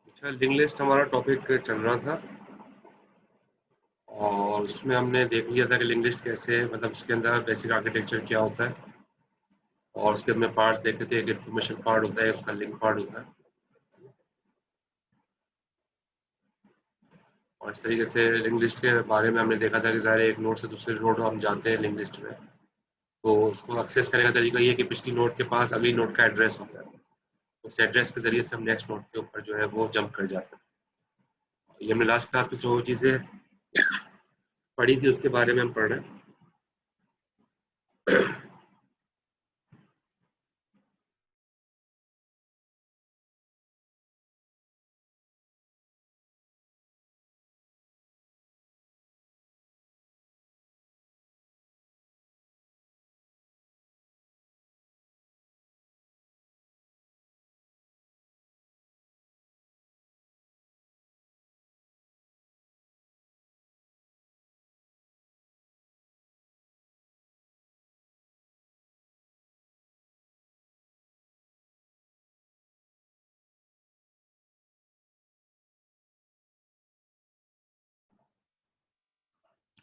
अच्छा, link list हमारा topic चल रहा था और उसमें हमने देख लिया था कि लिंक लिस्ट कैसे, मतलब उसके अंदर बेसिक आर्किटेक्चर क्या होता है और उसके में पार्ट्स देखे थे। एक इन्फॉर्मेशन पार्ट होता है, उसका लिंक पार्ट होता है, और इस तरीके से लिंक लिस्ट के बारे में हमने देखा था कि ज़ाहिर है एक नोड से दूसरे नोड हम जाते हैं लिंक लिस्ट में, तो उसको एक्सेस करने का तरीका ये है कि पिछली नोड के पास अगली नोड का एड्रेस होता है, उस एड्रेस के जरिए से हम नेक्स्ट नोड के ऊपर जो है वो जंप कर जाते हैं। ये हमने लास्ट क्लास में जो चीज़ें पढ़ी थी उसके बारे में हम पढ़ रहे हैं।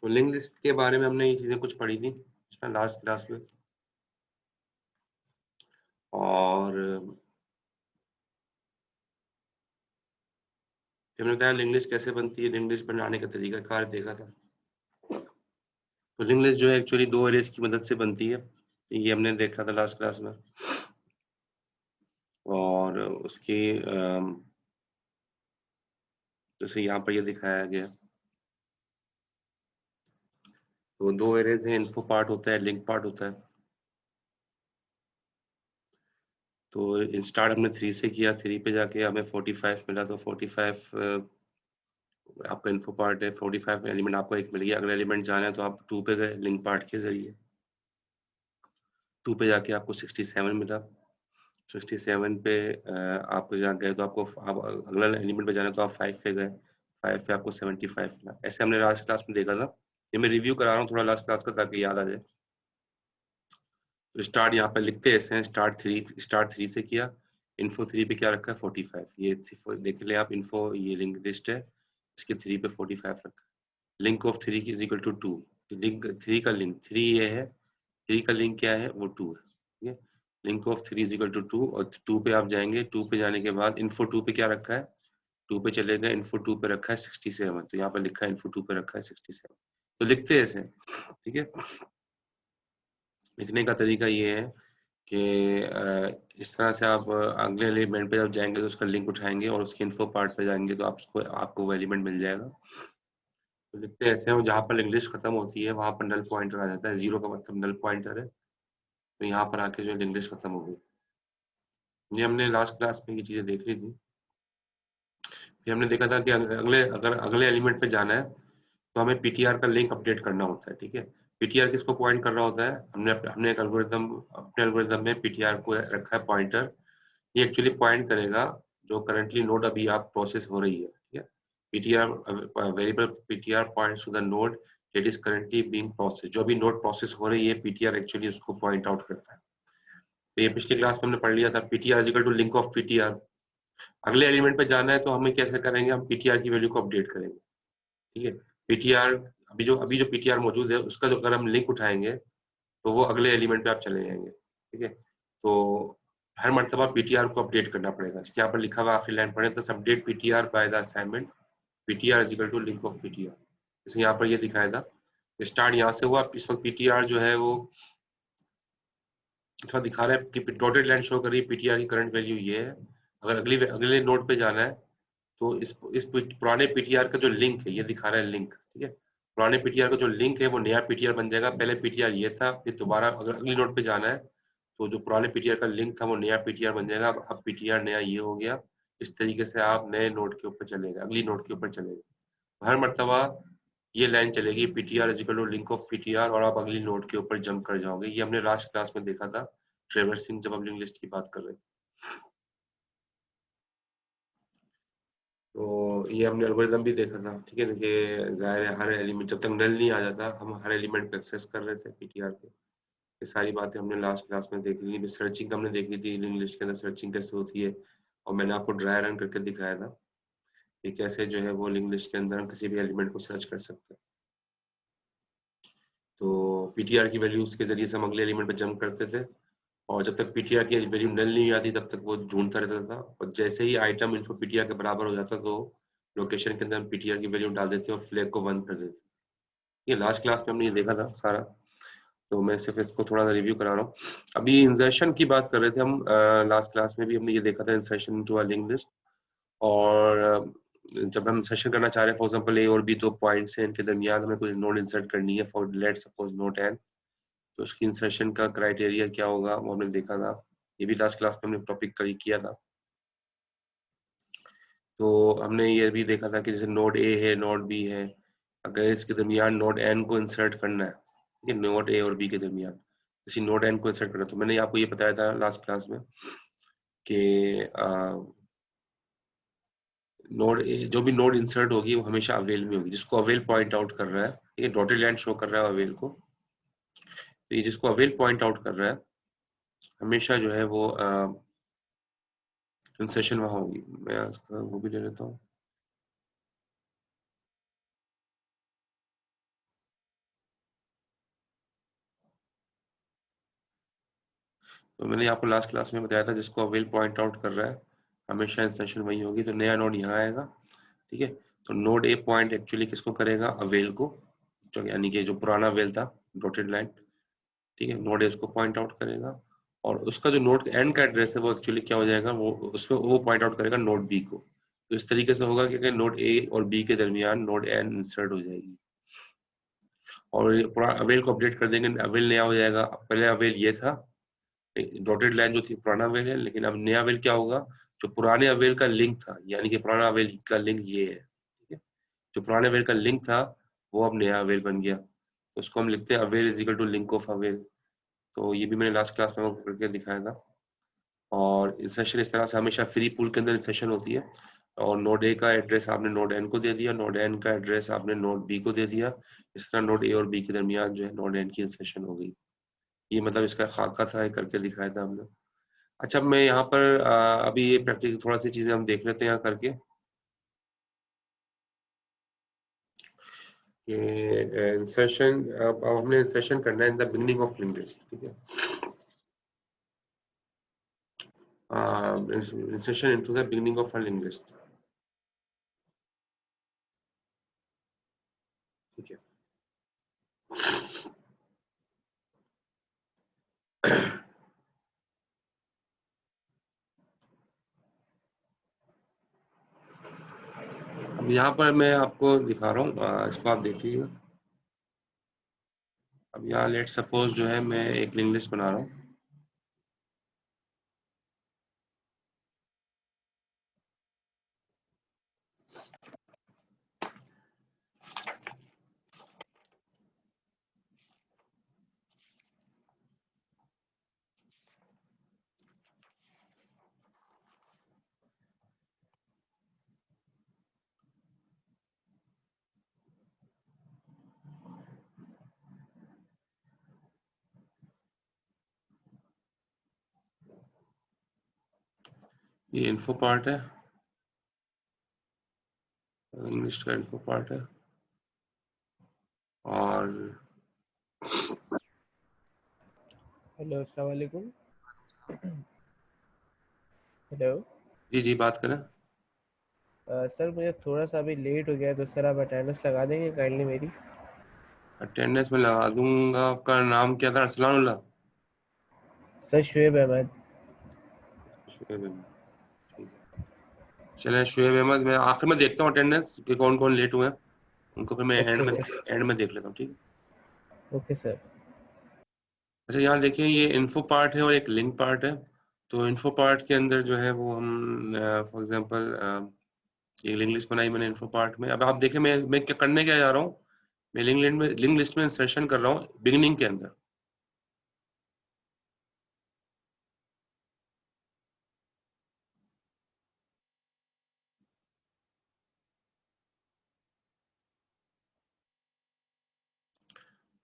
तो लिंक लिस्ट के बारे में हमने ये चीज़ें कुछ पढ़ी थी लास्ट क्लास में, और हमने बताया लिंक लिस्ट कैसे बनती है, लिंक लिस्ट बनाने का तरीका कार देखा था। तो लिंक लिस्ट जो है एक्चुअली दो एरेज की मदद से बनती है, ये हमने देखा था लास्ट क्लास में, और उसकी जैसे यहाँ पर ये दिखाया गया, तो दो एरेज हैं, इन्फो पार्ट होता है, लिंक पार्ट होता है। तो स्टार्ट हमने 3 से किया, 3 पे जाके हमें 45 मिला, तो 45 आपका इन्फो पार्ट है, 45 एलिमेंट आपको एक मिल गया। अगला एलिमेंट जाना है तो आप 2 पे गए लिंक पार्ट के जरिए, 2 पे जाके आपको 67 मिला, 67 पे आप जहाँ गए तो आपको, आप अगला एलिमेंट पे जाना है तो आप 5 पे गए, 5 पे आपको 75 मिला। ऐसे हमने लास्ट क्लास में देखा था, ये मैं रिव्यू करा रहा हूँ थोड़ा लास्ट क्लास का ताकि याद आ जाए। तो स्टार्ट यहाँ पे लिखते ऐसे हैं, स्टार्ट 3 से किया, इन्फो 3 पे क्या रखा है 45, ये देख ले आप, इन्फो ये लिंक लिस्ट है, इसके 3 पे 45 रखा है। Link of 3 is equal to 2, link 3 का लिंक 3 ये है, 3 का लिंक क्या है वो 2 है, ठीक है। Link of 3 is equal to 2, और 2 पे आप जाएंगे, 2 पे जाने के बाद इन्फो 2 पे क्या रखा है, 2 पे चले गए, इन्फो 2 पे रखा है 67, तो यहाँ पर लिखा है इन्फो 2 पे रखा है 67। तो लिखते हैं ऐसे, ठीक है। लिखने का तरीका ये है कि इस तरह से आप अगले एलिमेंट पे जब जाएंगे तो उसका लिंक उठाएंगे और उसके इन्फो पार्ट पे जाएंगे तो आपको वो एलिमेंट मिल जाएगा। तो लिखते ऐसे हैं, जहाँ पर इंग्लिश खत्म होती है वहां पर नल पॉइंटर आ जाता है, जीरो का मतलब नल पॉइंटर है, तो यहाँ पर आके जो इंग्लिश खत्म हो गई। ये हमने लास्ट क्लास में ये चीजें देख ली थी। फिर हमने देखा था कि अगर अगले एलिमेंट पे जाना है तो हमें पीटीआर का लिंक अपडेट करना होता है, ठीक है। पीटीआर किसको पॉइंट कर रहा होता है, हमने एक एल्गोरिथम, अपने एल्गोरिथम में पीटीआर को रखा है पॉइंटर, ये एक्चुअली पॉइंट करेगा जो करंटली नोड अभी आप प्रोसेस हो रही है, ठीक है। PTR variable PTR points to the node that is currently being process, जो अभी नोड प्रोसेस हो रही है पीटीआर एक्चुअली उसको पॉइंट आउट करता है। तो ये पिछली क्लास में हमने पढ़ लिया था, PTR is equal to link of PTR. अगले एलिमेंट पे जाना है तो हमें कैसे करेंगे, हम पीटीआर की वैल्यू को अपडेट करेंगे, ठीक है। पीटीआर अभी जो पीटीआर मौजूद है उसका जो अगर हम लिंक उठाएंगे तो वो अगले एलिमेंट पे आप चले जाएंगे, ठीक है। तो हर मर्तबा पीटीआर को अपडेट करना पड़ेगा, यहाँ पर लिखा हुआ आखिरी लाइन पढ़े तो update PTR by the assignment PTR is equal to link of PTR, जैसे यहाँ पर ये दिखाया था स्टार्ट यहाँ से हुआ, इस वक्त पीटीआर जो है वो थोड़ा दिखा रहा है कि डॉटेड लाइन शो कर रही है पीटीआर की करंट वैल्यू ये है। अगर अगले नोड पे जाना है तो इस पुराने पीटीआर का जो लिंक है ये दिखा रहा है लिंक, ठीक है। पुराने पीटीआर का जो लिंक है वो नया पीटीआर बन जाएगा। पहले पीटीआर ये था, फिर दोबारा अगर अगली नोड पे जाना है तो जो पुराने पीटीआर का लिंक था वो नया पीटीआर बन जाएगा। अब पीटीआर नया ये हो गया। इस तरीके से आप नए नोड के ऊपर चलेगा, अगली नोड के ऊपर चलेगा। हर मर्तबा ये लाइन चलेगी PTR is equal to link of PTR, और आप अगली नोड के ऊपर जंप कर जाओगे। ये हमने लास्ट क्लास में देखा था ट्रेवर्सिंग, जब हम लिंक लिस्ट की बात कर रहे थे। तो ये हमने एल्गोरिथम भी देखा था, ठीक है। देखिए जाहिर है हर एलिमेंट जब तक नल नहीं आ जाता हम हर एलिमेंट को एक्सेस कर रहे थे पीटीआर के। ये सारी बातें हमने लास्ट क्लास में देख ली। सर्चिंग हमने देखी थी, लिंक लिस्ट के अंदर सर्चिंग कैसे होती है, और मैंने आपको ड्राई रन करके दिखाया था कि कैसे जो है वो लिंक लिस्ट के अंदर हम किसी भी एलिमेंट को सर्च कर सकते हैं। तो पीटीआर की वैल्यूज के जरिए से हम अगले एलिमेंट पर जंप करते थे, और जब तक पीटीआर की वैल्यू नल नहीं आती तब तक वो ढूंढता रहता था। और जैसे ही आइटम इन्फो पीटीआर के बराबर हो जाता तो लोकेशन के अंदर हम पीटीआर की वैल्यू डाल देते और फ्लैग को बंद कर देते। ये लास्ट क्लास में हमने ये देखा था सारा, तो मैं सिर्फ इसको थोड़ा सा रिव्यू करा रहा हूँ। अभी इंसर्शन की बात कर रहे थे हम, लास्ट क्लास में भी हमने ये देखा था insertion into a link list. और जब हम इंसर्शन करना चाह रहे हैं, फॉर एग्जांपल ए और बी दो पॉइंट्स हैं, इनके दरमियान हमें कोई नोड इंसर्ट करनी है, for let suppose node N, तो उसकी इंसर्शन का क्राइटेरिया क्या होगा वो हमने देखा था। ये भी लास्ट क्लास में हमने टॉपिक करी किया था। तो हमने ये भी देखा था कि जैसे नोड ए है, नोड बी है, अगर इसके दरमियान नोड एन को इंसर्ट करना है, ठीक है, नोड ए और बी के दरमियान किसी नोड एन को इंसर्ट करना है, तो मैंने आपको ये बताया था लास्ट क्लास में कि नोड ए, जो भी नोड इंसर्ट होगी वो हमेशा अवेल में होगी, जिसको अवेल पॉइंट आउट कर रहा है, ठीक है, डॉटेड लाइन शो कर रहा है अवेल को। तो ये जिसको अवेल पॉइंट आउट कर रहा है हमेशा जो है वो इंसर्शन वहां होगी। मैं उसका वो भी ले लेता हूँ। तो मैंने आपको लास्ट क्लास में बताया था जिसको अवेल पॉइंट आउट कर रहा है हमेशा इंसर्शन वही होगी। तो नया नोड यहाँ आएगा, ठीक है। तो नोड ए पॉइंट एक्चुअली किसको करेगा, अवेल को, जो यानी कि जो पुराना अवेल था डॉटेड लाइन, ठीक है, नोड ए उसको पॉइंट आउट करेगा। और उसका जो नोड एंड का एड्रेस है वो एक्चुअली क्या हो जाएगा, वो उसमें वो पॉइंट आउट करेगा नोड बी को। तो इस तरीके से होगा कि नोड ए और बी के दरमियान नोड एन इंसर्ट हो जाएगी, और ये पूरा अवेल को अपडेट कर देंगे, अवेल नया हो जाएगा। पहले अवेल ये था, डॉटेड लाइन जो थी पुराना अवेल है, लेकिन अब नया अवेल क्या होगा, जो पुराने अवेल का लिंक था, यानी कि पुराना अवेल का लिंक ये है, ठीक है। जो पुराने अवेल का लिंक था वो अब नया अवेल बन गया, तो उसको हम लिखते हैं avail is equal to link of avail. तो ये भी मैंने लास्ट क्लास में करके दिखाया था। और इंसर्शन इस तरह से हमेशा फ्री पूल के अंदर इंसर्शन होती है, और नोड ए का एड्रेस आपने नोड एन को दे दिया, नोड एन का एड्रेस आपने नोड बी को दे दिया। इस तरह नोड ए और बी के दरमियान जो है नोड एन की इंसर्शन हो गई। ये मतलब इसका खाका था, ये करके दिखाया था हमने। अच्छा, मैं यहाँ पर अभी ये प्रैक्टिकल थोड़ा सी चीजें हम देख लेते हैं यहाँ करके, कि इंसर्शन अब हमने इंसर्शन करना है in the beginning of link list, ठीक है। Insertion into the beginning of a link list, ठीक है। अब यहाँ पर मैं आपको दिखा रहा हूँ, इसको आप देखिएगा। अब यहाँ लेट सपोज जो है मैं एक लिंक लिस्ट बना रहा हूँ। ये इन्फो पार्ट है, इंग्लिश का इन्फो पार्ट है। और हेलो, अस्सलाम वालेकुम। हेलो। जी जी बात करें। सर, मुझे थोड़ा सा अभी लेट हो गया है, तो सर आप अटेंडेंस लगा देंगे काइंडली मेरी। अटेंडेंस में लगा दूंगा। आपका नाम क्या था? अरसलानुल्लाह। सर शुएब अहमद। शुएब अहमद, ठीक है। चले शुएब अहमद, मैं आखिर में देखता हूँ अटेंडेंस कि कौन कौन लेट हुए हैं, उनको फिर मैं ओके सर। एंड में देख लेता हूँ, ठीक है। Okay sir. अच्छा यहाँ देखिए, ये इन्फो पार्ट है और एक लिंक पार्ट है। तो इन्फो पार्ट के अंदर जो है वो हम फॉर एग्जांपल ये लिंक लिस्ट बनाई मैंने इन्फो पार्ट में। अब आप देखें मैं क्या करने क्या जा रहा हूँ, मैं लिंक लिस्ट में इंसर्शन कर रहा हूँ बिगिनिंग के अंदर।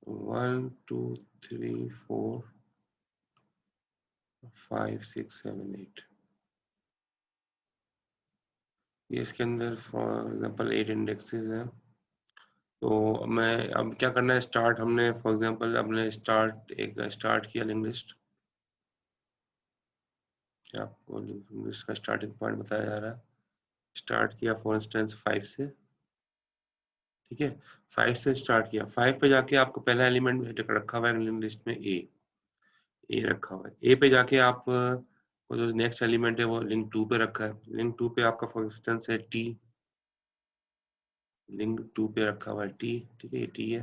One two three four five six seven eight, ये इसके अंदर फॉर एग्जांपल 8 इंडेक्सेस हैं। तो मैं अब क्या करना है, स्टार्ट हमने फॉर एग्जांपल हमने स्टार्ट किया लिंक लिस्ट। आपको लिंक लिस्ट का स्टार्टिंग पॉइंट बताया जा रहा है। स्टार्ट किया फॉर इंस्टेंस 5 से, ठीक है। 5 से स्टार्ट किया, 5 पे जाके आपको पहला एलिमेंट रखा हुआ है लिंक लिस्ट में ए रखा हुआ है। ए पे जाके आप वो जो नेक्स्ट एलिमेंट है वो लिंक 2 पे रखा है। लिंक 2 पे आपका फॉर इंस्टेंस है टी, लिंक 2 पे रखा हुआ है टी, ठीक है, ये टी है।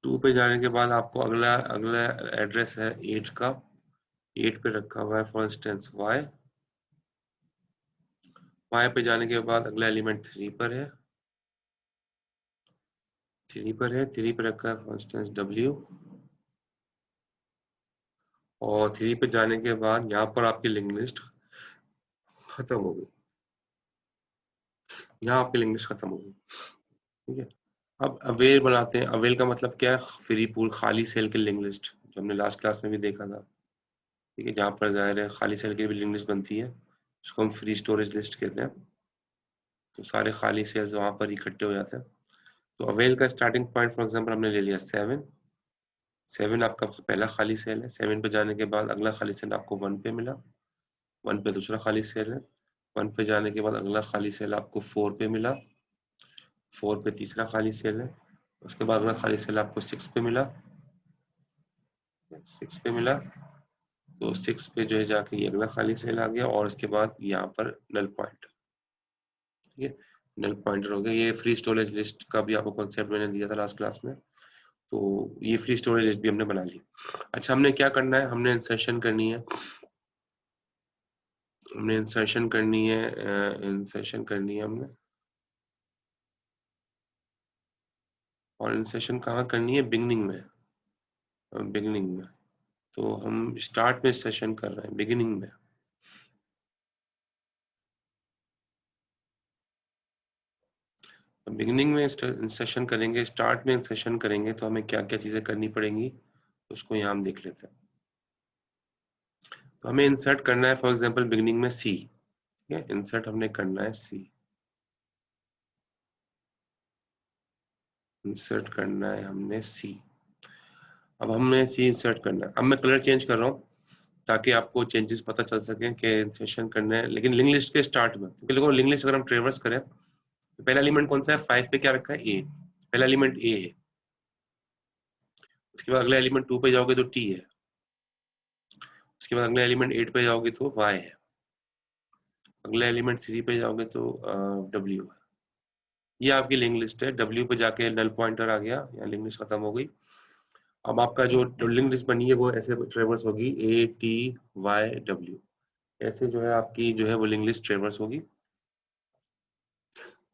2 पे जाने के बाद आपको अगला अगला एड्रेस है 8 का, 8 पे रखा हुआ है फॉर इंस्टेंस वाई। वाई पे जाने के बाद अगला एलिमेंट 3 पर है, 3 पर है, 3 पे रखा है फॉर इंस्टेंस डब्ल्यू। और 3 पे जाने के बाद यहाँ पर आपकी लिंक लिस्ट खत्म हो गई, यहाँ आपकी लिंक लिस्ट खत्म हो गई, ठीक है। अब अवेल बनाते हैं। अवेल का मतलब क्या है? फ्री पूल, खाली सेल की लिंक लिस्ट, जो हमने लास्ट क्लास में भी देखा था, ठीक है। जहाँ पर जाहिर है खाली सेल की भी लिंक लिस्ट बनती है, उसको हम फ्री स्टोरेज लिस्ट कहते हैं। तो सारे खाली सेल्स वहां पर इकट्ठे हो जाते हैं। तो अवेल का स्टार्टिंग पॉइंट फॉर एग्जांपल हमने ले लिया 7, 7 आपका पहला खाली सेल है। 7 पे जाने के बाद अगला खाली सेल आपको 1 पे मिला, 1 पे दूसरा खाली सेल है। 1 पे जाने के बाद अगला खाली सेल आपको 4 पे मिला, 4 पे तीसरा खाली सेल है। उसके बाद अगला खाली सेल आपको 6 पे मिला, 6 पे मिला। तो 6 पे जो है जाके ये अगला खाली सेल आ गया, और उसके बाद यहाँ पर नल पॉइंट, ठीक है, नल पॉइंटर हो गया। ये फ्री स्टोरेज लिस्ट का भी आपको कॉन्सेप्ट मैंने दिया था लास्ट क्लास में। तो ये फ्री स्टोरेज लिस्ट भी हमने बना ली। अच्छा हमने क्या करना है, हमने इंसर्शन करनी है, हमने इंसर्शन करनी है, इंसर्शन करनी है हमने। और इंसर्शन कहाँ करनी है? बिगनिंग में, बिगनिंग में। तो हम स्टार्ट में सेशन कर रहे हैं, बिगिनिंग में। बिगिनिंग में इंसर्शन करेंगे, स्टार्ट में इंसर्शन करेंगे, तो हमें क्या क्या चीजें करनी पड़ेंगी उसको यहाँ हम देख लेते हैं। तो हमें इंसर्ट करना है फॉर एग्जांपल बिगिनिंग में सी, ठीक है। इंसर्ट हमने करना है सी, इंसर्ट करना है हमने सी। अब हमने सी इंसर्ट करना है। अब मैं कलर चेंज कर रहा हूँ ताकि आपको चेंजेस पता चल सके कि इंसर्शन करना है, लेकिन लिंक लिस्ट के स्टार्ट में। क्योंकि देखो लिंक लिस्ट अगर हम ट्रेवर्स करें तो पहला एलिमेंट कौन सा है? 5 पे क्या रखा है? ए, पहला एलिमेंट ए है। उसके बाद अगला एलिमेंट 2 पे जाओगे तो टी है। उसके बाद अगला एलिमेंट 8 पे जाओगे तो वाई है। अगला एलिमेंट 3 पे जाओगे तो डब्ल्यू है। ये आपकी लिंक लिस्ट है। डब्ल्यू पे जाके नल पॉइंटर आ गया, या लिंक लिस्ट खत्म हो गई। अब आपका जो लिंक लिस्ट बनी है वो ऐसे ट्रेवर्स होगी, ए टी वाई डब्ल्यू, ऐसे जो है आपकी जो है वो लिंक लिस्ट ट्रेवर्स होगी।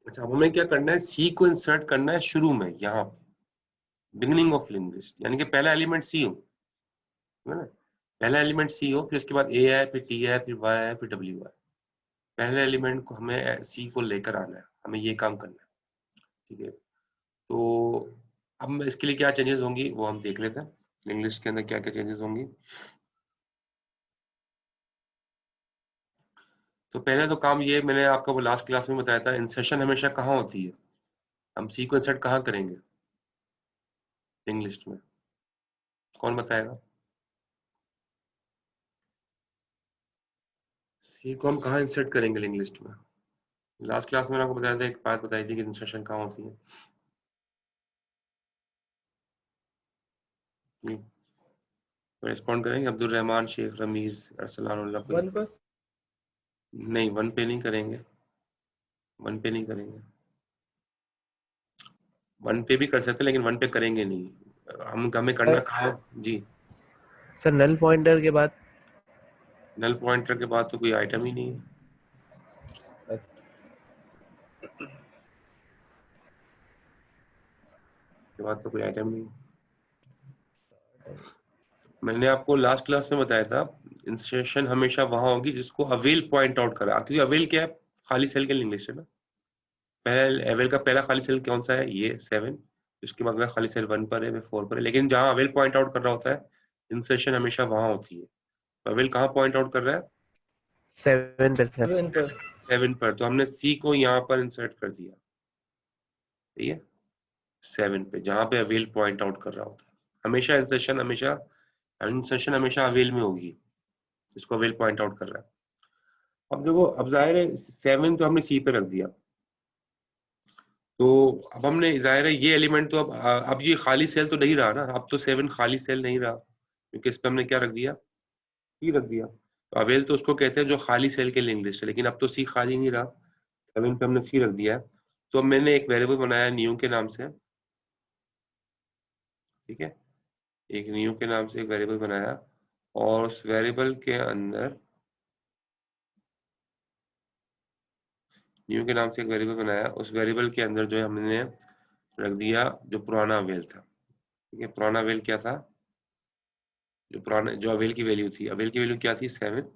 अच्छा अब हमें क्या करना है, सी को इंसर्ट करना है शुरू में, यहाँ बिगिनिंग ऑफ लिंक लिस्ट, यानी कि पहला एलिमेंट सी हो, है ना। पहला एलिमेंट सी हो, फिर उसके बाद ए आए, फिर टी आए, फिर वाई आए, फिर डब्ल्यू आए। पहले एलिमेंट को हमें सी को लेकर आना है, हमें ये काम करना है, ठीक है। तो अब इसके लिए क्या चेंजेस होंगी वो हम देख लेते हैं, लिंक लिस्ट के अंदर क्या क्या चेंजेस होंगी। तो पहले तो काम ये मैंने आपको वो लास्ट क्लास में बताया था, इंसर्शन हमेशा कहाँ होती है, हम सी को इंसर्ट कहाँ करेंगे लिंक लिस्ट में? कौन बताएगा? सी को हम कहाँ इंसर्ट करेंगे लिंक लिस्ट में? लास्ट क्लास में आपको बताया था, एक बात बताई थी कि इंसर्शन कहाँ होती है। रेस्पॉन्ड करेंगे? अब्दुल रहमान, शेख रमीज, अरसलानुल्लाह, कोई? 1 पर। नहीं, 1 पे नहीं करेंगे, 1 पे नहीं करेंगे। 1 पे भी कर सकते लेकिन 1 पे करेंगे नहीं। हमें करना कहाँ है जी? सर नल पॉइंटर के बाद। नल पॉइंटर के बाद तो कोई आइटम ही नहीं है, के बाद तो कोई आइटम नहीं है। मैंने आपको लास्ट क्लास में बताया था इंसर्शन हमेशा वहां होगी जिसको अवेल पॉइंट आउट करा, क्योंकि अवेल क्या है? खाली सेल के लिए इंग्लिश है ना। पहले अवेल का पहला खाली सेल कौन सा है? ये 7। उसके बाद अगला खाली सेल 1 पर है, 4 पर है, लेकिन जहां अवेल पॉइंट आउट कर रहा होता है इंसर्शन हमेशा वहां होती है। तो अवेल कहाँ पॉइंट आउट कर रहा है? 7 पर सर। 7 पर। तो हमने सी को यहाँ पर इंसर्ट कर दिया, ठीक है, 7 पे, जहां पे अवेल पॉइंट आउट कर रहा होता है। इंसर्शन हमेशा अवेल में होगी जिसको अवेल पॉइंट आउट कर रहा है। अब देखो, अब जाहिर है 7 तो हमने सी पे रख दिया, तो अब हमने जाहिर है ये एलिमेंट तो अब ये खाली सेल तो नहीं रहा ना, अब तो 7 खाली सेल नहीं रहा, क्योंकि इस पे हमने क्या रख दिया? सी रख दिया। तो अवेल तो उसको कहते हैं जो खाली सेल के लिए इंग्लिश है, लेकिन अब तो सी खाली नहीं रहा, 7 पे हमने सी रख दिया है। तो अब मैंने एक वेरिएबल बनाया न्यू के नाम से, ठीक है, एक न्यू के नाम से एक वेरिएबल बनाया, और उस वेरिएबल के अंदर न्यू के नाम से एक वेरिएबल बनाया, उस वेरिएबल के अंदर जो है हमने रख दिया जो पुराना अवेल था, ठीक है। पुराना अवेल क्या था? जो अवेल की वैल्यू थी, अवेल की वैल्यू क्या थी? 7।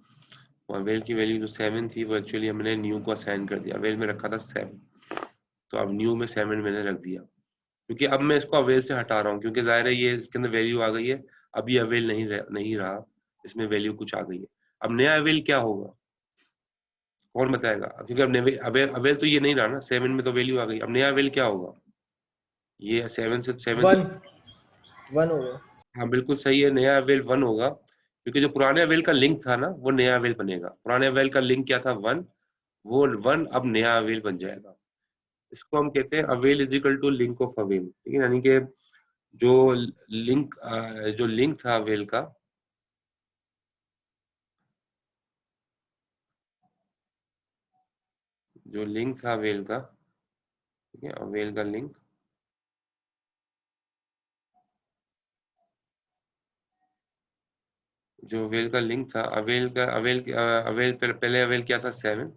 और अवेल की वैल्यू जो 7 थी वो एक्चुअली हमने न्यू को असाइन कर दिया, अवेल में रखा था 7, तो अब न्यू में 7 मैंने रख दिया, क्योंकि अब मैं इसको अवेल से हटा रहा हूँ, क्योंकि जाहिर है ये इसके अंदर वैल्यू आ गई है, अब ये अवेल नहीं रहा, इसमें वैल्यू कुछ आ गई है। अब नया अवेल क्या होगा? कौन बताएगा? क्योंकि अब अवेल अवेल तो ये नहीं रहा ना, 7 में तो वैल्यू आ गई, अब नया अवेल क्या होगा? ये 7 से 7 से 1 हो गया। हाँ बिल्कुल सही है, नया अवेल 1 होगा, क्योंकि जो पुराने अवेल का लिंक था ना वो नया अवेल बनेगा। पुराने अवेल का लिंक क्या था? 1। वो 1 अब नया अवेल बन जाएगा। इसको हम कहते हैं avail is equal to link of avail, ठीक है। यानी कि जो लिंक था अवेल का, जो लिंक था अवेल का, ठीक है, अवेल का लिंक, जो अवेल का लिंक था, पहले अवेल क्या था? 7,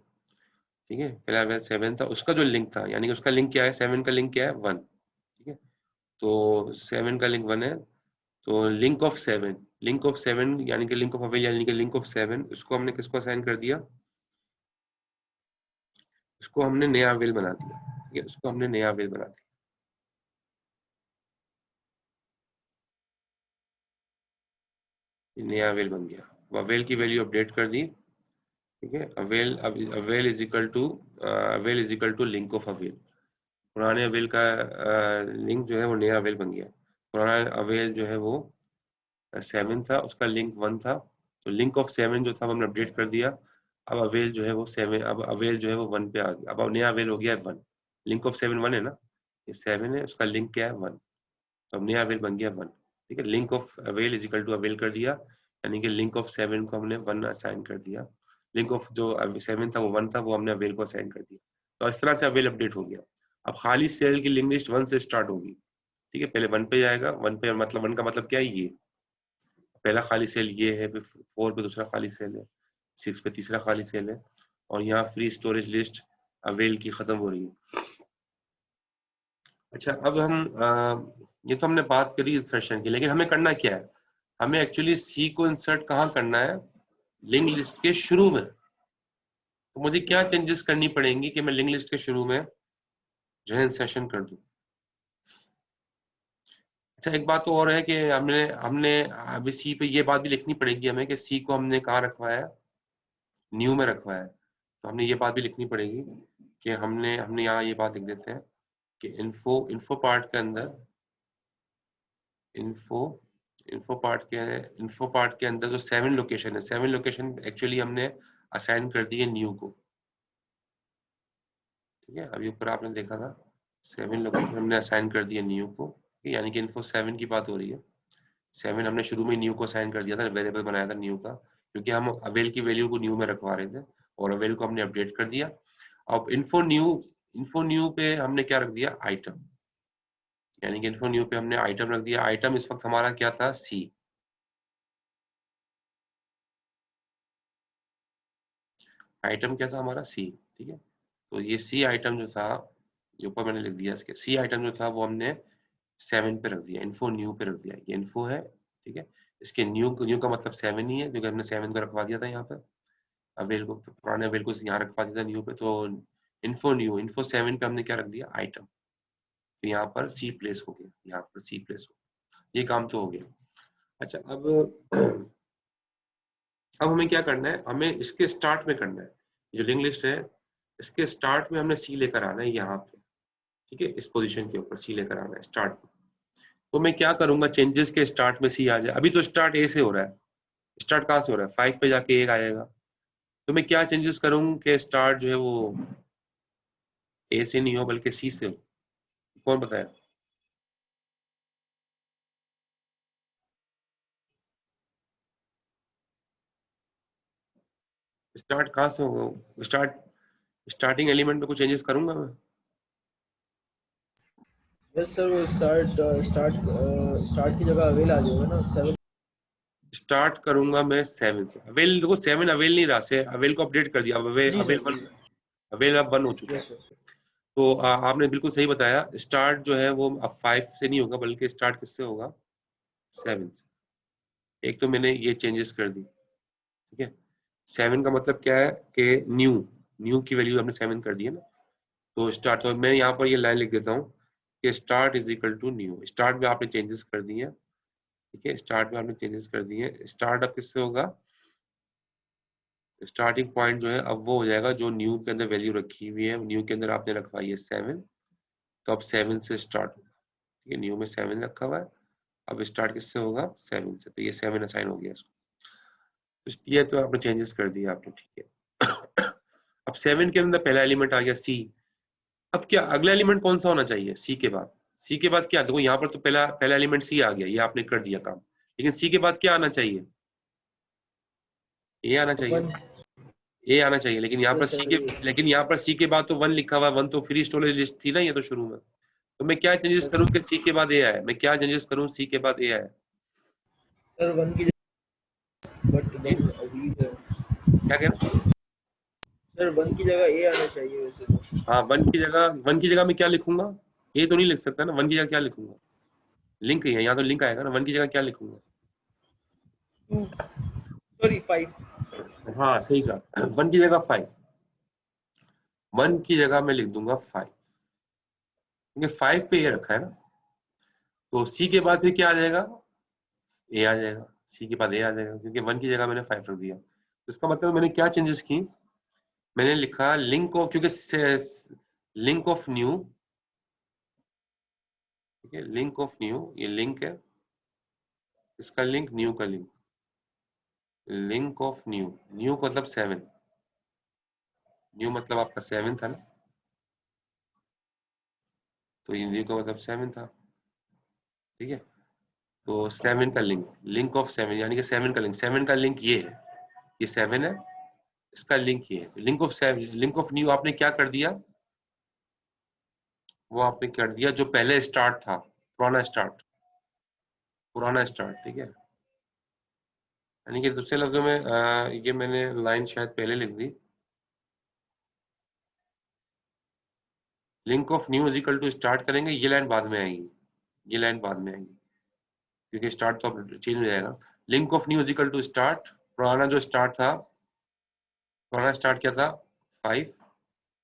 ठीक है, पहला अवेल 7 था, उसका जो लिंक था, यानी कि उसका लिंक क्या है? 7 का लिंक क्या है? 1, ठीक है। तो 7 का लिंक 1 है, तो लिंक ऑफ 7 यानी कि लिंक ऑफ अवेल यानी कि लिंक ऑफ 7, उसको हमने किसको असाइन कर दिया? उसको हमने नया अवेल बना दिया, ठीक है, उसको हमने नया अवेल बना दिया, ये नया अवेल बन गया। अवेल की वैल्यू अपडेट कर दी, ठीक है। Avail is equal to link of avail. पुराने अवेल का लिंक जो है वो नया अवेल बन गया। पुराना अवेल जो है वो 7 था, उसका लिंक 1 था, तो लिंक ऑफ 7 जो था वो हमने अपडेट कर दिया। अब अवेल जो है वो 7, अब अवेल जो है वो 1 पे आ गया, अब नया अवेल हो गया है 1। लिंक ऑफ 7 1 है ना, ये 7 है, उसका लिंक क्या है? 1, तो अब नया अवेल बन गया 1, ठीक है। Link of avail is equal to avail कर दिया, यानी कि लिंक ऑफ 7 को हमने 1 असाइन कर दिया, लिंक ऑफ जो 7 था वो 1 था, वो हमने अवेल को असाइन कर दिया। तो इस तरह से अवेल अपडेट हो गया। अब खाली सेल की लिंक लिस्ट 1 से स्टार्ट होगी, ठीक है, पहले 1 पे जाएगा, 1 पे मतलब 1 का मतलब क्या है? ये पहला खाली सेल ये है, फिर 4 पे दूसरा खाली सेल है, 6 पे तीसरा खाली सेल है, और यहाँ फ्री स्टोरेज लिस्ट अवेल की खत्म हो रही है। अच्छा, अब ये तो हमने बात करी इंसर्शन की, लेकिन हमें करना क्या है? हमें एक्चुअली सी को इंसर्ट कहाँ करना है? लिंक लिस्ट के शुरू में। तो मुझे क्या चेंजेस करनी पड़ेंगी कि मैं लिंक लिस्ट के शुरू में जो है इंसर्शन कर दूं? अच्छा, एक बात तो और है कि हमने हमने अभी सी पे ये बात भी लिखनी पड़ेगी हमें कि सी को हमने कहाँ रखवाया है? न्यू में रखवाया है। तो हमने ये बात भी लिखनी पड़ेगी कि हमने हमने यहाँ ये बात लिख देते हैं कि इन्फो पार्ट के अंदर, इन्फो इन्फो पार्ट के अंदर जो 7 लोकेशन है, 7 लोकेशन एक्चुअली हमने असाइन कर दी है न्यू को, ठीक है। अभी ऊपर आपने देखा था 7 लोकेशन हमने असाइन कर दिया न्यू को, यानी कि इन्फो 7 की बात हो रही है। 7 हमने शुरू में न्यू को असाइन कर दिया था, वेरिएबल बनाया था न्यू का, क्योंकि हम अवेल की वैल्यू को न्यू में रखवा रहे थे और अवेल को हमने अपडेट कर दिया। अब इन्फो न्यू पे हमने क्या रख दिया, आइटम, यानी कि इन्फो न्यू पे हमने आइटम रख दिया। आइटम इस वक्त हमारा क्या था, सी। आइटम क्या था हमारा, सी। ठीक है, तो ये सी आइटम जो था, जो ऊपर मैंने लिख दिया, इसके सी आइटम जो था वो हमने 7 पे रख दिया, इन्फो न्यू पे रख दिया। ये इन्फो है, ठीक है, इसके न्यू का मतलब 7 ही है, क्योंकि हमने 7 को रखवा दिया था यहाँ पे, अवेल को, पुराने अवेल को यहाँ रखवा दिया था न्यू पे। तो इन्फो 7 पे हमने क्या रख दिया, आइटम। तो यहाँ पर सी प्लेस हो गया, यहाँ पर सी प्लेस हो गया, ये काम तो हो गया। अच्छा, अब हमें क्या करना है, हमें इसके स्टार्ट में करना है, जो लिंक लिस्ट है इसके स्टार्ट में हमने सी लेकर आना है यहाँ पे, ठीक है, इस पोजीशन के ऊपर सी लेकर आना है स्टार्ट में। तो मैं क्या करूंगा, चेंजेस के स्टार्ट में सी आ जाए। अभी तो स्टार्ट ए से हो रहा है, स्टार्ट कहाँ से हो रहा है, 5 पे जाके एक आएगा। तो मैं क्या चेंजेस करूँ कि स्टार्ट जो है वो ए से नहीं हो बल्कि सी से हो, कौन बताया। स्टार्ट कहाँ से होगा, स्टार्टिंग एलिमेंट में कुछ चेंजेस करूंगा मैं। यस सर, वो स्टार्ट की जगह अवेल आ जाएगा ना 7। स्टार्ट करूंगा मैं 7 से। अवेल देखो, 7 अवेल नहीं रहा से, अवेल को अपडेट कर दिया, अब जी अवेल सर, वन, जी सर। अवेल अब 1 हो चुका है। Yes sir. तो आपने बिल्कुल सही बताया, स्टार्ट जो है वो अब 5 से नहीं होगा बल्कि स्टार्ट किससे होगा, 7 से। एक तो मैंने ये चेंजेस कर दी, ठीक है। 7 का मतलब क्या है कि न्यू की वैल्यू हमने 7 कर दी है ना। तो स्टार्ट, तो मैं यहाँ पर ये लाइन लिख देता हूँ कि start is equal to new. Start में आपने चेंजेस कर दिए, ठीक है, स्टार्ट में आपने चेंजेस कर दिए। स्टार्ट अब किससे होगा, स्टार्टिंग पॉइंट जो है अब वो हो जाएगा जो न्यू के अंदर वैल्यू रखी हुई है, न्यू के अंदर आपने रखवाई है 7, तो अब 7 से स्टार्ट होगा, ठीक है, न्यू में 7 रखा हुआ है, अब स्टार्ट किससे होगा, 7 से। तो ये 7 असाइन हो गया इसको, तो ये तो आपने चेंजेस कर दिया आपने, ठीक है। अब 7 के अंदर पहला एलिमेंट आ गया सी। अब क्या अगला एलिमेंट कौन सा होना चाहिए सी के बाद, सी के बाद क्या, देखो यहाँ पर तो पहला पहला एलिमेंट सी आ गया, ये आपने कर दिया काम, लेकिन सी के बाद क्या आना चाहिए, ए आना चाहिए, 1। ए आना चाहिए। लेकिन यहाँ पर यस सी सर, के, ये। लेकिन यहाँ पर सी के बाद तो 1 लिखा हुआ है, 1 तो फ्री स्टोरेज लिस्ट थी ना ये तो शुरू में। तो मैं क्या चेंजेस यस करूँ कि सी के बाद ए आए, मैं क्या चेंजेस करूँ सी के बाद ए आए। सर, 1 की जगह, बट ए, 1 अभी है। क्या कहना, सर, 1 की जगह ए आना चाहिए वैसे तो। हाँ 1 की जगह मैं क्या लिखूंगा, ए तो नहीं लिख सकता ना, 1 की जगह क्या लिखूंगा, लिंक ही है यहाँ, तो लिंक आएगा ना, 1 की जगह क्या लिखूंगा। 2, सॉरी 5। हाँ सही कहा, 1 की जगह 5, 1 की जगह मैं लिख दूंगा 5, क्योंकि 5 पे ए रखा है ना। तो सी के बाद फिर क्या आ जाएगा, ए आ जाएगा, सी के बाद ए आ जाएगा, क्योंकि 1 की जगह मैंने 5 रख दिया। तो इसका मतलब मैंने क्या चेंजेस की, मैंने लिखा लिंक ऑफ, क्योंकि लिंक ऑफ न्यू, ठीक है, लिंक ऑफ न्यू, ये लिंक है, इसका लिंक, न्यू का link, link of new, new का मतलब 7, न्यू मतलब आपका 7 था ना, तो ये न्यू का मतलब 7 था, ठीक है। तो 7 का लिंक, लिंक ऑफ 7 यानी कि 7 का लिंक, 7 का लिंक ये है, ये 7 है, इसका लिंक ये है। Link of 7, link of new आपने क्या कर दिया, वो आपने कर दिया जो पहले स्टार्ट था, पुराना स्टार्ट, पुराना स्टार्ट, ठीक है। यानी कि दूसरे लफ्जों में ये मैंने लाइन शायद पहले लिख दी, link of new is equal to start करेंगे, ये लाइन बाद में आएगी, ये लाइन बाद में आएगी, क्योंकि स्टार्ट तो अब चेंज हो जाएगा। Link of new is equal to start, पुराना जो स्टार्ट था, पुराना स्टार्ट क्या था 5,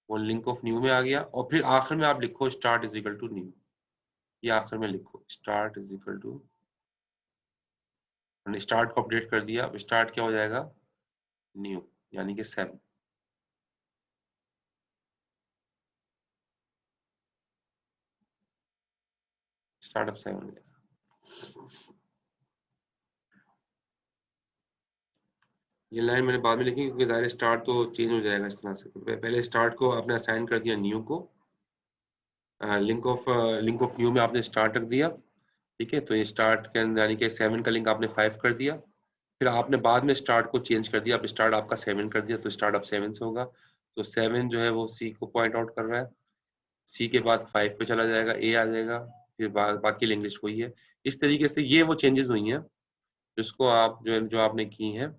वो लिंक ऑफ न्यू में आ गया, और फिर आखिर में आप लिखो start is equal to new, ये आखिर में लिखो स्टार्ट इज इक्वल टू, हमने स्टार्ट को अपडेट कर दिया, अब स्टार्ट क्या हो जाएगा, न्यू, यानी कि 7। स्टार्टअप 7 हो जाएगा। ये लाइन मैंने बाद में लिखी क्योंकि ज़ाहिर स्टार्ट तो चेंज हो जाएगा इस तरह से। तो पहले स्टार्ट को आपने असाइन कर दिया न्यू को, लिंक ऑफ न्यू में आपने स्टार्ट रख दिया, ठीक है। तो ये स्टार्ट के अंदर यानी कि 7 का लिंक आपने 5 कर दिया, फिर आपने बाद में स्टार्ट को चेंज कर दिया, अब स्टार्ट आपका 7 कर दिया, तो स्टार्ट अब 7 से होगा। तो 7 जो है वो सी को पॉइंट आउट कर रहा है, सी के बाद 5 पे चला जाएगा, ए आ जाएगा, फिर बाकी इंग्लिश वही है। इस तरीके से ये वो चेंजेस हुई हैं जिसको आप जो आपने की हैं,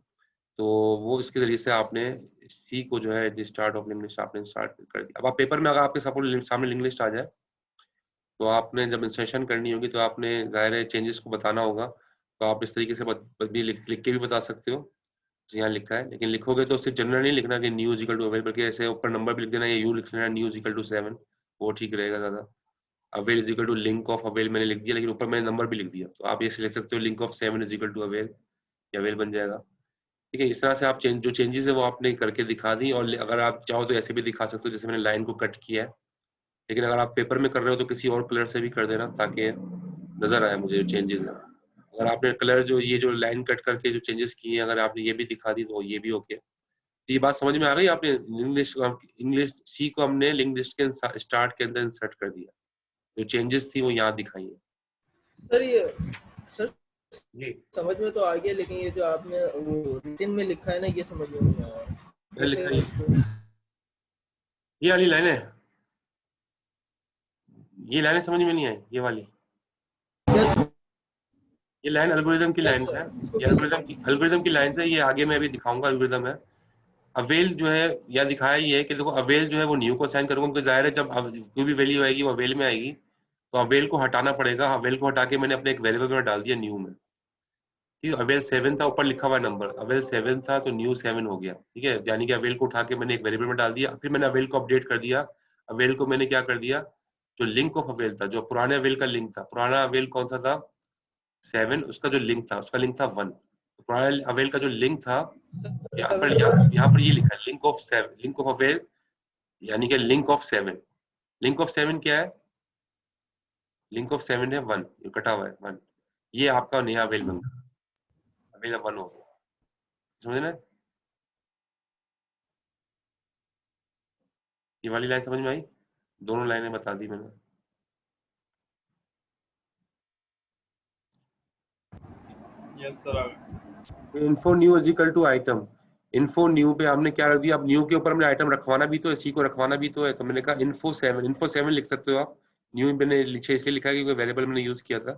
तो वो इसके जरिए से आपने सी को जो है स्टार्ट ऑफ लिंक लिस्ट आपने स्टार्ट कर दिया। अब आप पेपर में अगर आपके सामने लिंक लिस्ट आ जाए, तो आपने जब इंसर्शन करनी होगी तो आपने ज़ाहिर है चेंजेस को बताना होगा, तो आप इस तरीके से भी लिख के भी बता सकते हो जैसे यहाँ लिखा है। लेकिन लिखोगे तो सिर्फ जनरल नहीं लिखना कि न्यू इक्वल टू अवेल, बल्कि ऐसे ऊपर नंबर भी लिख देना, या यू लिख लेना न्यू इक्वल टू 7, वो ठीक रहेगा ज़्यादा। Avail is equal to link of avail मैंने लिख दिया, लेकिन ऊपर मैंने नंबर भी लिख दिया, तो आप ऐसे लिख सकते हो link of 7 is equal to avail, या अवेल बन जाएगा। ठीक है। इस तरह से आप जो चेंजेस है वो आपने करके दिखा दी, और अगर आप चाहो तो ऐसे भी दिखा सकते हो जैसे मैंने लाइन को कट किया है। लेकिन अगर आप पेपर में कर रहे हो तो किसी और कलर से भी कर देना ताकि नजर आए मुझे जो चेंजेस है। अगर आपने कलर जो ये जो लाइन कट करके जो चेंजेस किए हैं अगर आपने ये भी दिखा दी तो ये भी ओके। तो ये बात समझ में आ गई? आपने इंग्लिश सी को हमने लिंक लिस्ट के स्टार्ट के अंदर इंसर्ट कर दिया, जो चेंजेस थी वो यहाँ दिखाई है। सर ये सर जी समझ में तो आ गया, लेकिन ये जो आपने वो रिटन में लिखा है ना, ये समझ में नहीं आया। मैंने कैसे लिखा उसको? ये वाली लाइन है, ये लाइनें समझ में नहीं आई ये वाली। यस ये लाइन एल्गोरिदम की यस लाइंस है, सर, इसको ये कैसे? एल्गोरिदम की लाइंस है, ये आगे मैं अभी दिखाऊंगा एल्गोरिदम है। अवेल जो है या दिखाया ये है कि देखो अवेल जो है वो न्यू को असाइन करूंगा, क्योंकि जाहिर है जब कोई भी वैल्यू आएगी वो अवेल में आएगी, तो अवेल को हटाना पड़ेगा। अवेल को हटा के मैंने अपने एक वेरिएबल में डाल दिया न्यू में। ठीक है। अवेल 7 था, ऊपर लिखा हुआ नंबर अवेल 7 था, तो न्यू 7 हो गया। ठीक है। यानी कि अवेल को उठा के मैंने एक वेरिएबल में डाल दिया, फिर मैंने अवेल को अपडेट कर दिया। अवेल को मैंने क्या कर दिया, जो लिंक ऑफ अवेल था, जो पुराने अवेल का लिंक था, पुराना अवेल कौन सा था 7, उसका जो लिंक था उसका लिंक था 1। पुराने अवेल का जो लिंक था यहाँ पर ये लिखा है link of 7, link of avail, यानी कि लिंक ऑफ 7। लिंक ऑफ 7 क्या है? लिंक ऑफ 7 है 1, ये कटा हुआ है 1। ये आपका नया अवेल बन गया, अवेल 1 हो गया। समझ ना? ये वाली लाइन समझ में आई? दोनों लाइनें बता दी मैंने। Yes sir. Info new is equal to item. Info new पे हमने क्या रख दिया, अब न्यू के ऊपर हमने आइटम रखवाना भी तो है, सी को रखवाना भी तो है, तो मैंने कहा इन्फो 7 लिख सकते हो आप। न्यू मैंने इसलिए लिखा है क्योंकि वेरिएबल मैंने यूज किया था।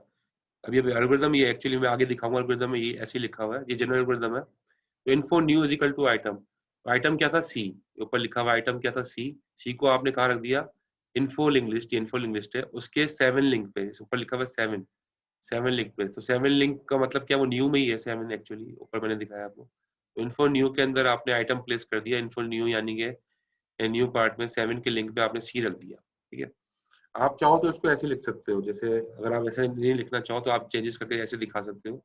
अभी अभी एल्गोरिदम ये एक्चुअली मैं आगे दिखाऊंगा, एल्गोरिदम में ये ऐसे लिखा हुआ है, ये जनरल एल्गोरिदम है। तो info new is equal to item, item क्या था सी, ऊपर लिखा हुआ आइटम क्या था सी। सी को आपने कहाँ रख दिया, info link list, info link list है उसके 7 लिंक पे, ऊपर लिखा हुआ 7, 7 लिंक पे। तो 7 लिंक का मतलब क्या, वो न्यू में ही है 7 एक्चुअली, ऊपर मैंने दिखाया आपको। तो इन्फो न्यू के अंदर आपने आइटम प्लेस कर दिया, इन्फो न्यू यानी कि न्यू पार्ट में 7 के लिंक पे आपने सी रख दिया। ठीक है। आप चाहो तो इसको ऐसे लिख सकते हो, जैसे अगर आप ऐसे नहीं लिखना चाहो तो आप चेंजेस करके ऐसे दिखा सकते हो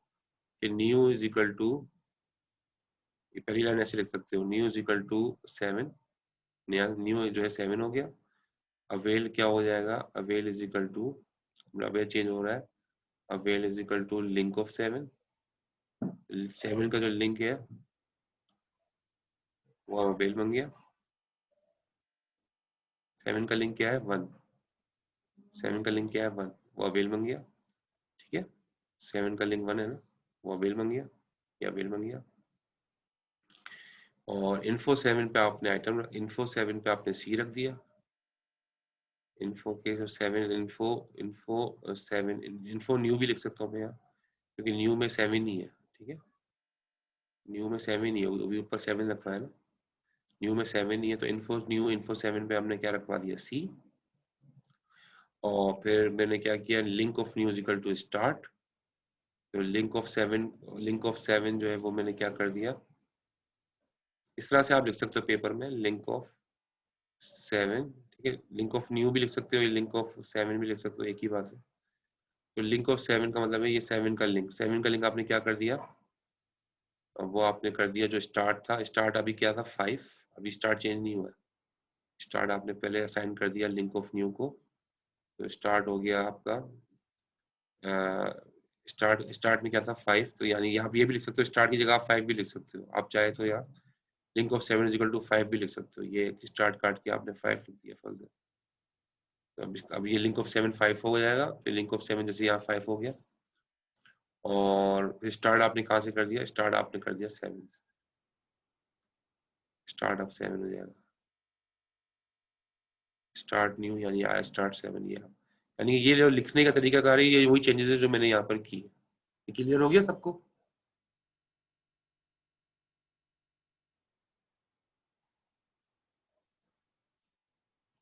कि न्यू इज इक्वल टू, ये पहली लाइन ऐसे लिख सकते हो, न्यू इज इक्वल टू 7, नया न्यू जो है 7 हो गया। अवेल क्या हो जाएगा, avail is equal to, avail change हो रहा है, avail is equal to link of 7, 7 का जो लिंक है वो अवेल बन गया। 7 का लिंक क्या है 1, 7 का लिंक क्या है 1, वो अवेल बन गया। ठीक है। 7 का लिंक 1 है ना, वो अवेल बन गया, ये अवेल बन गया। और इन्फो 7 पे आपने आइटम, इन्फो 7 पे आपने सी रख दिया। इन्फो के जो 7 इन्फो इन्फो 7 इन्फो न्यू भी लिख सकता हूँ मैं यहाँ, क्योंकि न्यू में 7 ही है। ठीक है। न्यू में 7 ही है, अभी ऊपर 7 रखा है ना, न्यू में 7 ही है, तो इन्फो न्यू इन्फो 7 पे हमने क्या रखवा दिया सी। और फिर मैंने क्या किया, link of new is equal to start. तो लिंक ऑफ 7 जो है वो मैंने क्या कर दिया, इस तरह से आप लिख सकते हो पेपर में, लिंक ऑफ 7। ठीक है। लिंक ऑफ न्यू भी लिख सकते हो, लिंक ऑफ 7 भी लिख सकते हो, एक ही बात है। तो लिंक ऑफ 7 का मतलब है ये 7 का लिंक, 7 का लिंक आपने क्या कर दिया, वो आपने कर दिया जो स्टार्ट था, स्टार्ट अभी क्या था 5, अभी स्टार्ट चेंज नहीं हुआ है, स्टार्ट आपने पहले असाइन कर दिया लिंक ऑफ न्यू को, तो स्टार्ट हो गया आपका, स्टार्ट स्टार्ट में क्या था 5, तो यानी यहाँ ये भी लिख सकते हो, स्टार्ट की जगह आप 5 भी लिख सकते हो, आप चाहे तो यहाँ link of 7 is equal to 5 भी लिख सकते हो, ये स्टार्ट काट के आपने 5 लिख दिया फर्दर। अब ये लिंक ऑफ 7 5 हो जाएगा, फिर लिंक ऑफ 7 जैसे यहाँ 5 हो गया, और स्टार्ट आपने कहाँ से कर दिया, स्टार्ट आपने कर दिया 7 से, स्टार्ट अब 7 हो जाएगा, स्टार्ट न्यू यानी आया स्टार्ट 7 ये, यानी ये जो लिखने का तरीका कार है ये वही चेंजेस है जो मैंने यहाँ पर की। क्लियर हो गया सबको?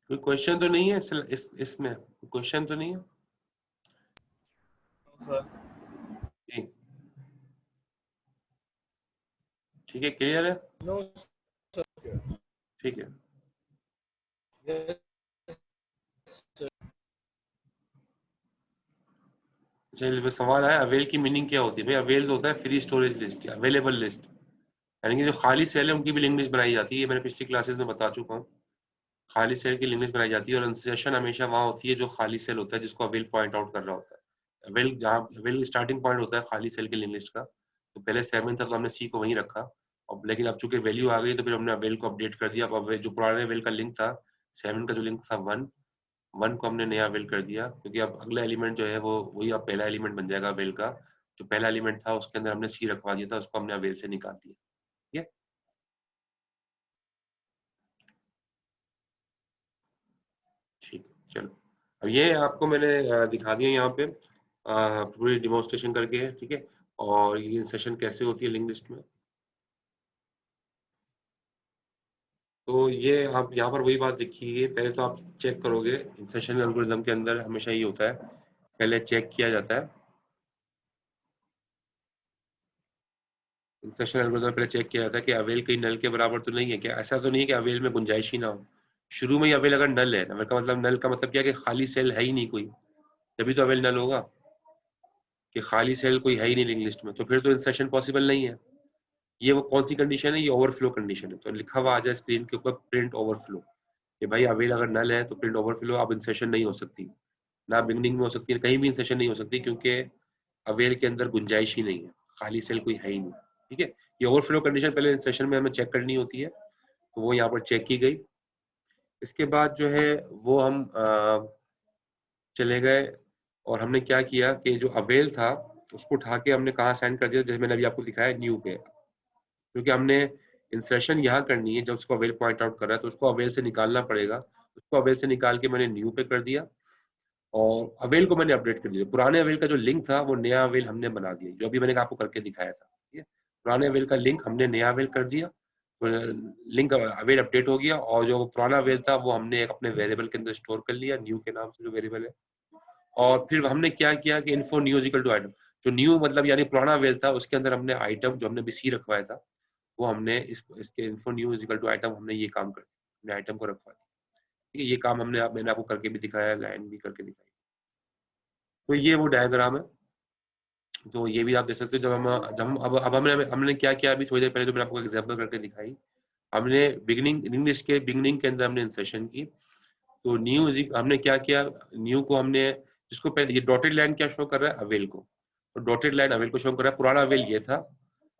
कोई क्वेश्चन तो नहीं है इसमें क्वेश्चन तो नहीं है? जी, ठीक है, क्लियर है, नो ठीक है। सर। चलिए सवाल आया, अवेल की मीनिंग क्या होती है? भाई अवेल तो होता है फ्री स्टोरेज लिस्ट या अवेलेबल लिस्ट, यानी कि जो खाली सेल है उनकी भी लिंक लिस्ट बनाई जाती है, ये मैंने पिछली क्लासेस में बता चुका हूँ। खाली सेल की लिंक लिस्ट बनाई जाती है, और इंसर्शन हमेशा वहाँ होती है जो खाली सेल होता है जिसको अवेल पॉइंट आउट कर रहा होता है। अवेल जहाँ अवेल स्टार्टिंग पॉइंट होता है खाली सेल की लिंक लिस्ट का, तो पहले 7 था तो हमने सी को वहीं रखा, अब लेकिन अब चूंकि वैल्यू आ गई तो फिर हमने अवेल को अपडेट कर दिया। अब जो पुराने अवेल का लिंक था 7 का जो लिंक था 1 को हमने नया अवेल कर दिया, क्योंकि अब अगला एलिमेंट जो है वो वही अब पहला एलिमेंट बन जाएगा अवेल का। जो पहला एलिमेंट था उसके अंदर हमने सी रखवा दिया था, उसको हमने अवेल से निकाल दिया। ठीक है, ठीक है, चलो। अब ये आपको मैंने दिखा दिया यहाँ पे पूरी डिमोन्स्ट्रेशन करके, ठीक है। और ये सेशन कैसे होती है लिंक लिस्ट में, तो ये आप यहाँ पर वही बात लिखी है, पहले तो आप चेक करोगे इंसेशन एल्गोरिथम के अंदर हमेशा ये होता है, पहले चेक किया जाता है इंसेशन एल्गोरिथम, पहले चेक किया जाता है कि अवेल कहीं नल के बराबर तो नहीं है क्या। ऐसा तो नहीं है कि अवेल में गुंजाइश ही ना हो, शुरू में ही अवेल अगर नल है, नल का मतलब, नल का मतलब क्या है कि खाली सेल है ही नहीं कोई, तभी तो अवेल नल होगा, कि खाली सेल कोई है ही नहीं लिंक लिस्ट में, तो फिर तो इंसर्शन पॉसिबल नहीं है। ये वो कौन सी कंडीशन है, ये ओवरफ्लो कंडीशन है, तो लिखा हुआ आ जाए स्क्रीन के ऊपर प्रिंट ओवरफ्लो, कि भाई अवेल अगर नल है तो प्रिंट ओवरफ्लो, अब इंसर्शन नहीं हो सकती, ना बिगनिंग में हो सकती है, कहीं भी इंसर्शन नहीं हो सकती, क्योंकि अवेल के अंदर गुंजाइश ही नहीं है, खाली सेल कोई है ही नहीं। ठीक है, ये ओवरफ्लो कंडीशन पहले इंसर्शन में हमें चेक करनी होती है, तो वो यहाँ पर चेक की गई। इसके बाद जो है वो हम चले गए, और हमने क्या किया कि जो अवेल था उसको उठा के हमने कहाँ साइन कर दिया, जैसे मैंने अभी आपको दिखाया न्यू पे, क्योंकि हमने इंसर्शन यहाँ करनी है, जब उसको अवेल पॉइंट आउट कर रहा है तो उसको अवेल से निकालना पड़ेगा, उसको अवेल से निकाल के मैंने न्यू पे कर दिया, और अवेल को मैंने अपडेट कर दिया। पुराने अवेल का जो लिंक था वो नया अवेल हमने बना दिया, जो अभी मैंने आपको करके दिखाया था। ठीक है, पुराने अवेल का लिंक हमने नया अवेल कर दिया, तो लिंक अवेल अपडेट हो गया, और जो पुराना अवेल था वो हमने एक अपने वेरिएबल के अंदर स्टोर कर लिया, न्यू के नाम से जो वेरिएबल है। और फिर हमने क्या किया कि info new equal to item, जो न्यू मतलब यानी पुराना अवेल था उसके अंदर हमने आइटम जो हमने बीसी रखवाया था, वो हमने इसके info new equal to item, हमने ये काम कर दिया, हमने आइटम को रखवा दिया। ठीक है, ये काम मैंने आपको करके भी दिखाया, लाइन भी करके दिखाई। तो ये वो डायग्राम है, तो ये भी आप देख सकते हो। जब हम अब हमने क्या किया, अभी थोड़ी देर पहले जो मैंने आपको एग्जांपल करके दिखाई, हमने बिगिनिंग इंग्लिश के बिगिनिंग के अंदर हमने इंसर्शन की, तो न्यू हमने क्या किया, न्यू को हमने, जिसको पहले ये डॉटेड लाइन क्या शो कर रहा है, अवेल को, तो डॉटेड लाइन अवेल को शो कर रहा है, पुराना अवेल ये था,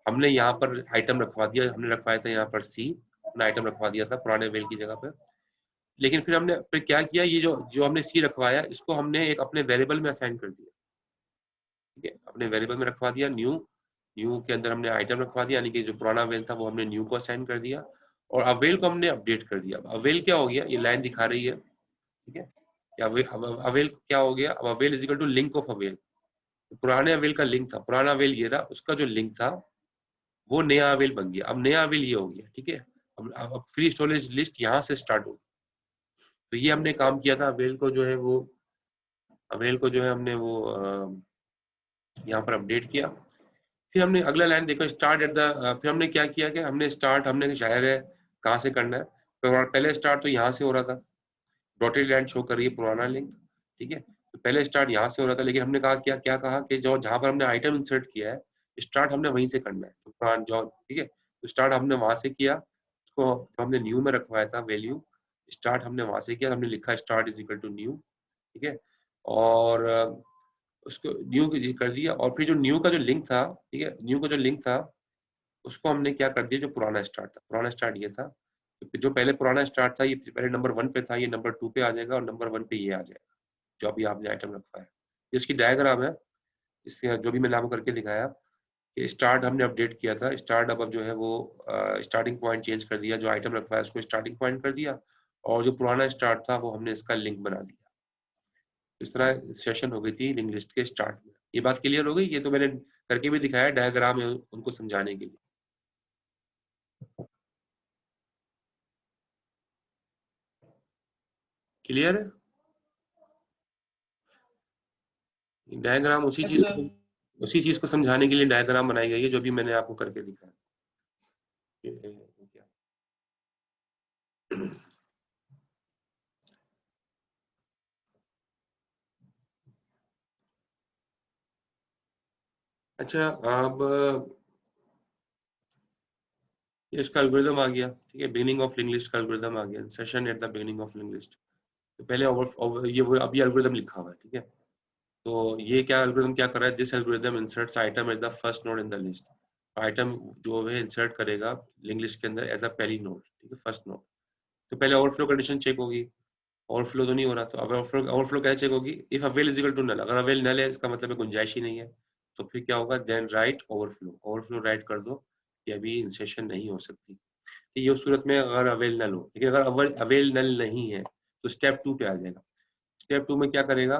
हमने यहाँ पर आइटम रखवा दिया, हमने रखवाया था यहाँ पर सी, अपना आइटम रखवा दिया था पुराने अवेल की जगह पे। लेकिन फिर हमने फिर क्या किया, ये जो जो हमने सी रखवाया इसको हमने एक अपने वेरिएबल में असाइन कर दिया। ठीक है, अपने वेरिएबल में रखवा दिया न्यू, न्यू के अंदर हमने आइटम रखवा दिया, यानी कि जो पुराना अवेल था वो हमने न्यू को असाइन कर दिया, और अवेल को हमने अपडेट कर दिया। अवेल क्या हो गया, ये लाइन दिखा रही है, ठीक है, कि अवेल क्या हो गया, अब avail is equal to link of avail, पुराने अवेल का लिंक था, पुराना अवेल ये था, उसका जो लिंक था वो नया अवेल बन गया, अब नया अवेल ये हो गया। ठीक है, अब फ्री स्टोरेज लिस्ट यहाँ से स्टार्ट होगी, तो ये हमने काम किया था, अवेल को जो है वो, अवेल को जो है हमने वो यहाँ पर अपडेट किया। फिर हमने अगला लाइन देखो, स्टार्ट एट द, फिर हमने क्या किया कि हमने स्टार्ट, हमने शायर है कहाँ से करना है, तो पहले स्टार्ट तो यहाँ से हो रहा था, डॉटेड लाइन शो कर रही है पुराना लिंक। ठीक है, तो पहले स्टार्ट यहाँ से हो रहा था, लेकिन हमने कहा क्या क्या कहा कि जो जहाँ पर हमने आइटम इंसर्ट किया है स्टार्ट हमने वहीं से करना है, तो पुराना जो, ठीक है, तो स्टार्ट हमने वहां से किया, उसको हमने न्यू में रखवाया था वैल्यू, स्टार्ट हमने वहां से किया, हमने लिखा start is equal to new. ठीक है, और उसको न्यू कर दिया, और फिर जो न्यू का जो लिंक था, ठीक है, न्यू का जो लिंक था उसको हमने क्या कर दिया, जो पुराना स्टार्ट था, पुराना स्टार्ट ये था, जो पहले पुराना स्टार्ट था ये पहले नंबर 1 पे था, ये नंबर 2 पे आ जाएगा और नंबर 1 पे ये आ जाएगा जो अभी आपने आइटम रखा है। इसकी डायग्राम है, इसके जो भी मैंने आपको करके दिखाया कि स्टार्ट हमने अपडेट किया था, स्टार्ट अब जो है वो स्टार्टिंग पॉइंट चेंज कर दिया, जो आइटम रखा है उसको स्टार्टिंग पॉइंट कर दिया और जो पुराना स्टार्ट था वो हमने इसका लिंक बना दिया। इस तरह सेशन हो गई थी लिंक लिस्ट के स्टार्ट में। ये बात क्लियर हो गई? ये तो मैंने करके भी दिखाया, डायग्राम है उनको समझाने के लिए। क्लियर है? डायग्राम उसी चीज को समझाने के लिए डायग्राम बनाई गई है जो भी मैंने आपको करके दिखाया। अच्छा, अब इसका एल्गोरिथम आ गया, ठीक है, बिगिनिंग ऑफ लिंक लिस्ट का एल्गोरिथम आ गया, session at the beginning of link list. तो पहले ये वो अभी एल्गोरिथम लिखा हुआ है, ठीक है। तो ये क्या एल्गोरिथम क्या कर रहा है, this algorithm inserts item as the first node in the list. Item जो है इंसर्ट करेगा लिंक लिस्ट के अंदर एज अ पहली नोड, ठीक है, फर्स्ट नोड। तो पहले ओवरफ्लो कंडीशन चेक होगी, ओवरफ्लो तो नहीं हो रहा, तो अब ओवरफ्लो क्या चेक होगी, if avail is equal to null. अगर अवेल नल है इसका मतलब गुंजाइश ही नहीं है, तो फिर क्या होगा, then write overflow, overflow write कर दो कि अभी इंसेशन नहीं हो सकती। ये उस सूरत में अगर अवेल नल हो, लेकिन अगर अवेल नल नहीं है तो स्टेप 2 पे आ जाएगा। स्टेप 2 में क्या करेगा,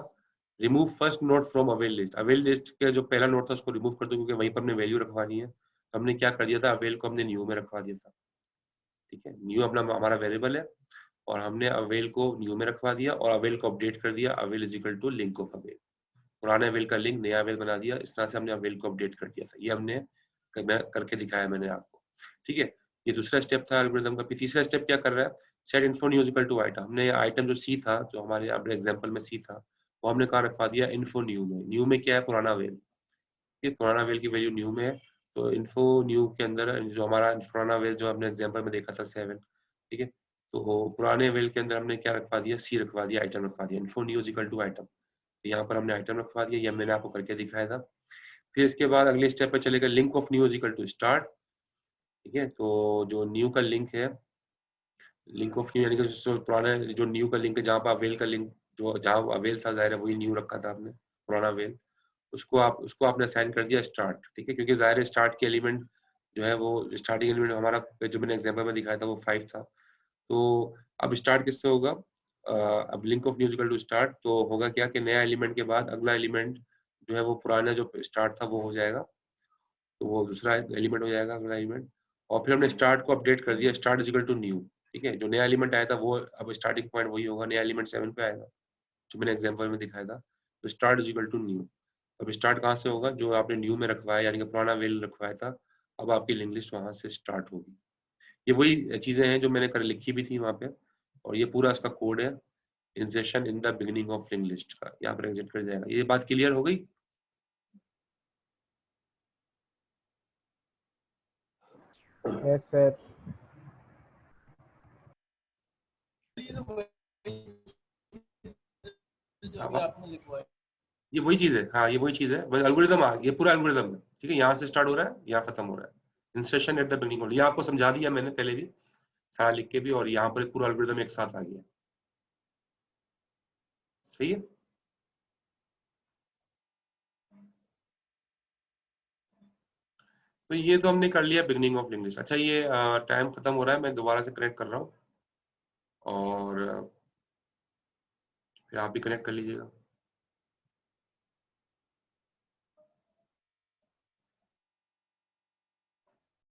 remove first node from avail list. Avail list का जो पहला नोड था उसको रिमूव कर दो क्योंकि वहीं पर हमने वैल्यू रखवानी है। तो हमने क्या कर दिया था, अवेल को हमने न्यू में रखवा दिया था, ठीक है। न्यू अपना हमारा वेरिएबल है और हमने अवेल को न्यू में रखवा दिया और अवेल को अपडेट कर दिया, avail is equal to link of avail. पुराने अवेल का लिंक नया अवेल बना दिया, इस तरह से हमने अवेल को अपडेट कर दिया था। ये हमने करके दिखाया मैंने आपको, ठीक है। ये दूसरा स्टेप था एल्गोरिथम का। तीसरा स्टेप क्या कर रहा है, set info new is equal to item. हमने आइटम जो सी था, जो हमारे एग्जांपल में सी था, वो हमने कहाँ रखवा दिया, इन्फो न्यू में। न्यू में क्या है, पुराना अवेल, ये पुराना अवेल की वैल्यू न्यू में है। तो इन्फो न्यू के अंदर जो हमारा पुराना अवेल जो हमने एग्जांपल में देखा था 7, ठीक है। तो पुराने अवेल के अंदर हमने क्या रखवा दिया, सी रखवा दिया, आइटम रखवा दिया, info new is equal to item. यहाँ पर हमने आइटम रखवा दिया, ये मैंने आपको करके दिखाया था। फिर इसके बाद अगले स्टेप पे चलेगा, link of new is equal to start, ठीक है। तो जो न्यू का लिंक है, लिंक ऑफ न्यू यानी कि जो पुराना जो न्यू का लिंक है, जहाँ पर अवेल का लिंक, जो जहाँ अवेल था जाहिर है वही न्यू रखा था आपने, पुराना अवेल, उसको आपने असाइन कर दिया स्टार्ट, ठीक है। क्योंकि जाहिर है स्टार्ट के एलिमेंट जो है वो स्टार्टिंग एलिमेंट हमारा जो मैंने एग्जांपल में दिखाया था वो 5 था। तो अब स्टार्ट किससे होगा, अब link of new equal to start, तो होगा क्या कि नया एलिमेंट के बाद अगला एलिमेंट जो है वो पुराना जो स्टार्ट था वो हो जाएगा, तो वो दूसरा एलिमेंट हो जाएगा अगला एलिमेंट। और फिर हमने स्टार्ट को अपडेट कर दिया, start is equal to new, ठीक है। जो नया एलिमेंट आया था वो अब स्टार्टिंग पॉइंट वही होगा, नया एलिमेंट 7 पे आएगा जो मैंने एग्जांपल में दिखाया था। तो start is equal to new. अब स्टार्ट कहाँ से होगा, जो आपने न्यू में रखवाया यानी कि पुराना वेल रखवाया था, अब आपकी लिंक लिस्ट वहां से स्टार्ट होगी। ये वही चीजें हैं जो मैंने कर लिखी भी थी वहां पे, और ये पूरा इसका कोड है, insertion in the beginning of link list का, यहाँ पर एग्जिट कर जाएगा। ये बात क्लियर हो गई? Yes sir. ये वही चीज है, हाँ ये वही चीज है, बस एल्गोरिदम ये पूरा एल्गोरिदम है, ठीक है। यहाँ से स्टार्ट हो रहा है, यहाँ खत्म हो रहा है, इंसर्शन एट द बिगिनिंग। ये आपको समझा दिया मैंने पहले भी सारा लिख के भी, और यहाँ पर पूरा एल्गोरिदम एक साथ आ गया, सही है। तो ये तो हमने कर लिया बिगिनिंग ऑफ लिंक लिस्ट। अच्छा, ये टाइम खत्म हो रहा है, मैं दोबारा से कनेक्ट कर रहा हूँ और फिर आप भी कनेक्ट कर लीजिएगा।